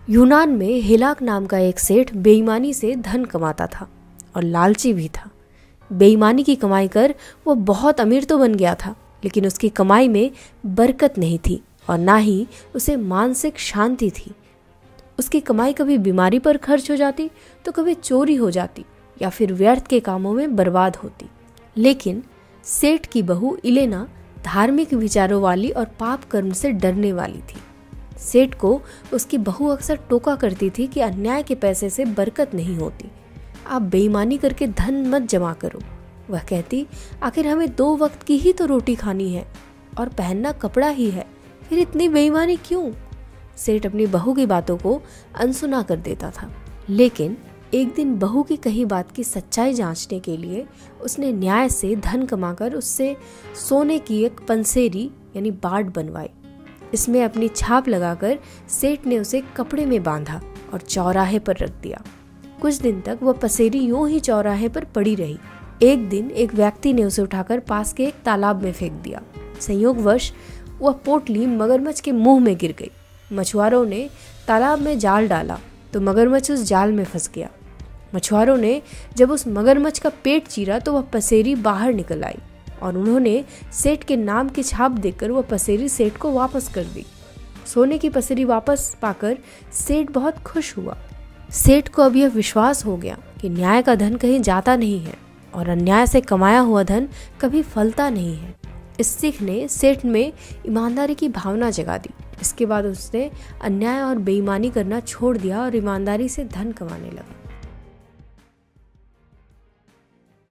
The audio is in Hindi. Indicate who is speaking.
Speaker 1: यूनान में हिलाक नाम का एक सेठ बेईमानी से धन कमाता था और लालची भी था। बेईमानी की कमाई कर वो बहुत अमीर तो बन गया था, लेकिन उसकी कमाई में बरकत नहीं थी और ना ही उसे मानसिक शांति थी। उसकी कमाई कभी बीमारी पर खर्च हो जाती तो कभी चोरी हो जाती या फिर व्यर्थ के कामों में बर्बाद होती। लेकिन सेठ की बहू इलेना धार्मिक विचारों वाली और पाप कर्म से डरने वाली थी। सेठ को उसकी बहू अक्सर टोका करती थी कि अन्याय के पैसे से बरकत नहीं होती, आप बेईमानी करके धन मत जमा करो। वह कहती, आखिर हमें 2 वक्त की ही तो रोटी खानी है और पहनना कपड़ा ही है, फिर इतनी बेईमानी क्यों? सेठ अपनी बहू की बातों को अनसुना कर देता था। लेकिन एक दिन बहू की कही बात की सच्चाई जांचने के लिए उसने न्याय से धन कमाकर उससे सोने की एक पंसेरी यानी बाट बनवाई। इसमें अपनी छाप लगाकर सेठ ने उसे कपड़े में बांधा और चौराहे पर रख दिया। कुछ दिन तक वह पसेरी यूं ही चौराहे पर पड़ी रही। एक दिन एक व्यक्ति ने उसे उठाकर पास के एक तालाब में फेंक दिया। संयोगवश वह पोटली मगरमच्छ के मुंह में गिर गई। मछुआरों ने तालाब में जाल डाला तो मगरमच्छ उस जाल में फंस गया। मछुआरों ने जब उस मगरमच्छ का पेट चीरा तो वह पसेरी बाहर निकल आई और उन्होंने सेठ के नाम की छाप देकर वह पसेरी सेठ को वापस कर दी। सोने की पसेरी वापस पाकर सेठ बहुत खुश हुआ। सेठ को अब यह विश्वास हो गया कि न्याय का धन कहीं जाता नहीं है और अन्याय से कमाया हुआ धन कभी फलता नहीं है। इस सीख ने सेठ में ईमानदारी की भावना जगा दी। इसके बाद उसने अन्याय और बेईमानी करना छोड़ दिया और ईमानदारी से धन कमाने लगा।